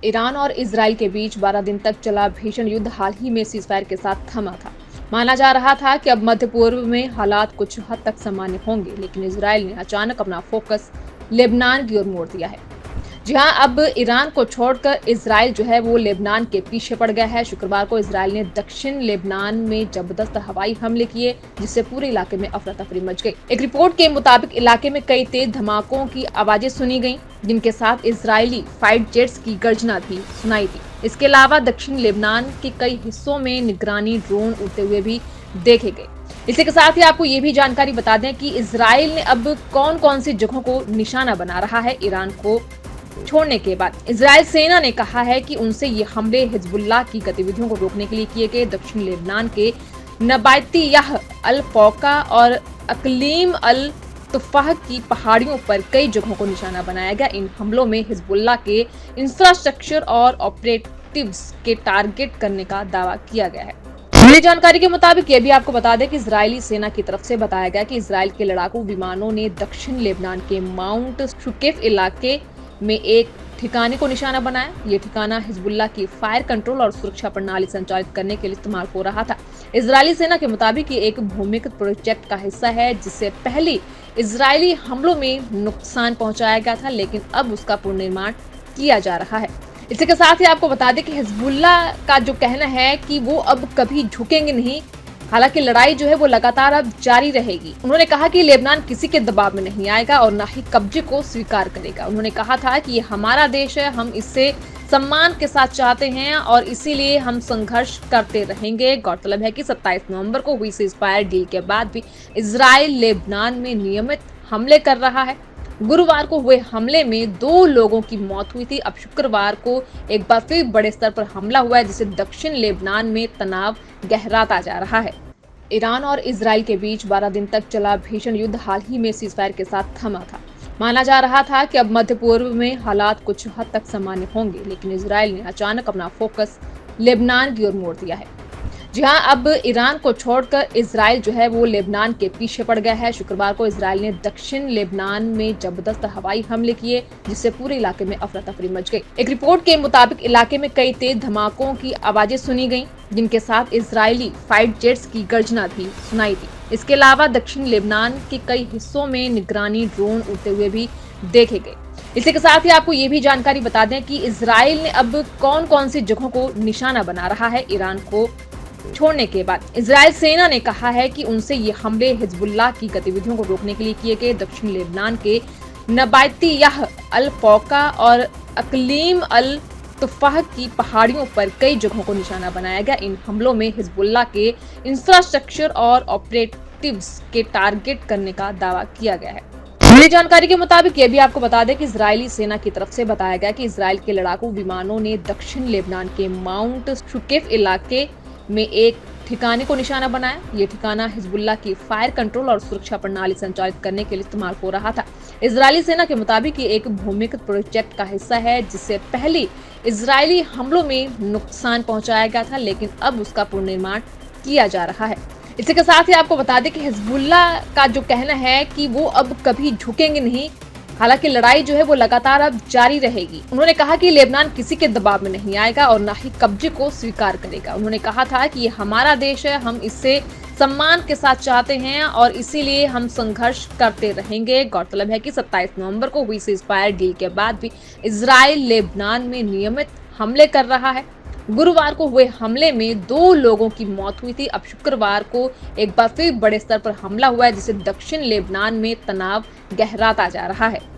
Iran और Israel के बीच 12 दिन तक चला भीषण युद्ध हाल ही में सीजफायर के साथ थमा था। माना जा रहा था कि अब मध्य पूर्व में हालात कुछ हद तक सामान्य होंगे, लेकिन इजराइल ने अचानक अपना फोकस लेबनान की ओर मोड़ दिया है। जी हाँ, अब ईरान को छोड़कर इजराइल जो है वो लेबनान के पीछे पड़ गया है। शुक्रवार को इजराइल ने दक्षिण लेबनान में जबरदस्त हवाई हमले किए, जिससे पूरे इलाके में अफरा तफरी मच गई। एक रिपोर्ट के मुताबिक इलाके में कई तेज धमाकों की आवाजें सुनी गईं, जिनके साथ इजरायली फाइटर जेट्स की गर्जना भी सुनाई दी। इसके अलावा दक्षिण लेबनान के कई हिस्सों में निगरानी ड्रोन उड़ते हुए भी देखे गए। इसी के साथ ही आपको ये भी जानकारी बता दें कि इजराइल ने अब कौन कौन सी जगहों को निशाना बना रहा है। ईरान को छोड़ने के बाद इजराइल सेना ने कहा है कि उनसे ये हमले हिजबुल्लाह की गतिविधियों को रोकने के लिए किए गए। दक्षिण लेबनान के नबातियाह अल फौका और अकलीम अल तुफाह की पहाड़ियों पर कई जगहों को निशाना बनाया गया। इन हमलों में हिजबुल्लाह के इंफ्रास्ट्रक्चर और ऑपरेटिव्स के टारगेट करने का दावा किया गया है। मिली जानकारी के मुताबिक ये भी आपको बता दें कि इजरायली सेना की तरफ से बताया गया कि इजराइल के लड़ाकू विमानों ने दक्षिण लेबनान के माउंट शुकेफ इलाके में एक ठिकाने को निशाना बनाया। ये ठिकाना हिजबुल्लाह की फायर कंट्रोल और सुरक्षा प्रणाली संचालित करने के लिए इस्तेमाल हो रहा था। इजरायली सेना के मुताबिक ये एक भूमिगत प्रोजेक्ट का हिस्सा है, जिससे पहले इजरायली हमलों में नुकसान पहुंचाया गया था, लेकिन अब उसका पुनर्निर्माण किया जा रहा है। इसी के साथ ही आपको बता दें कि हिजबुल्लाह का जो कहना है कि वो अब कभी झुकेंगे नहीं। हालांकि लड़ाई जो है वो लगातार अब जारी रहेगी। उन्होंने कहा कि लेबनान किसी के दबाव में नहीं आएगा और न ही कब्जे को स्वीकार करेगा। उन्होंने कहा था कि ये हमारा देश है, हम इससे सम्मान के साथ चाहते हैं और इसीलिए हम संघर्ष करते रहेंगे। गौरतलब है कि 27 नवंबर को हुई सीजफायर डील के बाद भी इजराइल लेबनान में नियमित हमले कर रहा है। गुरुवार को हुए हमले में 2 लोगों की मौत हुई थी। अब शुक्रवार को एक बार फिर बड़े स्तर पर हमला हुआ है, जिससे दक्षिण लेबनान में तनाव गहराता जा रहा है। ईरान और इजराइल के बीच 12 दिन तक चला भीषण युद्ध हाल ही में सीजफायर के साथ थमा था। माना जा रहा था कि अब मध्य पूर्व में हालात कुछ हद तक सामान्य होंगे, लेकिन इजराइल ने अचानक अपना फोकस लेबनान की ओर मोड़ दिया है। जी हाँ, अब ईरान को छोड़कर इजराइल जो है वो लेबनान के पीछे पड़ गया है। शुक्रवार को इजराइल ने दक्षिण लेबनान में जबरदस्त हवाई हमले किए, जिससे पूरे इलाके में अफरा तफरी मच गई। एक रिपोर्ट के मुताबिक इलाके में कई तेज धमाकों की आवाजें सुनी गईं, जिनके साथ इजरायली फाइटर जेट्स की गर्जना भी सुनाई दी। इसके अलावा दक्षिण लेबनान के कई हिस्सों में निगरानी ड्रोन उड़ते हुए भी देखे गए। इसी के साथ ही आपको ये भी जानकारी बता दें कि इजराइल ने अब कौन कौन सी जगहों को निशाना बना रहा है। ईरान को छोड़ने के बाद इजराइल सेना ने कहा है कि उनसे ये हमले हिजबुल्लाह की गतिविधियों को रोकने के लिए किए गए। दक्षिण लेबनान के नबातियाह अल फौका और अकलीम अल तुफाह की पहाड़ियों पर कई जगहों को निशाना बनाया गया। इन हमलों में हिजबुल्लाह के इंफ्रास्ट्रक्चर और ऑपरेटिव्स के टारगेट करने का दावा किया गया है। मिली जानकारी के मुताबिक ये भी आपको बता दें कि इजरायली सेना की तरफ से बताया गया कि इजराइल के लड़ाकू विमानों ने दक्षिण लेबनान के माउंट शुकेफ इलाके में एक ठिकाने को निशाना बनाया। ये ठिकाना हिजबुल्लाह की फायर कंट्रोल और सुरक्षा प्रणाली संचालित करने के लिए इस्तेमाल हो रहा था। इजरायली सेना के मुताबिक ये एक भूमिगत प्रोजेक्ट का हिस्सा है, जिससे पहले इजरायली हमलों में नुकसान पहुंचाया गया था, लेकिन अब उसका पुनर्निर्माण किया जा रहा है। इसी के साथ ही आपको बता दें कि हिजबुल्लाह का जो कहना है कि वो अब कभी झुकेंगे नहीं। हालांकि लड़ाई जो है वो लगातार अब जारी रहेगी। उन्होंने कहा कि लेबनान किसी के दबाव में नहीं आएगा और न ही कब्जे को स्वीकार करेगा। उन्होंने कहा था कि ये हमारा देश है, हम इससे सम्मान के साथ चाहते हैं और इसीलिए हम संघर्ष करते रहेंगे। गौरतलब है कि 27 नवंबर को हुई सीजफायर डील के बाद भी इजराइल लेबनान में नियमित हमले कर रहा है। गुरुवार को हुए हमले में 2 लोगों की मौत हुई थी। अब शुक्रवार को एक बार फिर बड़े स्तर पर हमला हुआ है, जिससे दक्षिण लेबनान में तनाव गहराता जा रहा है।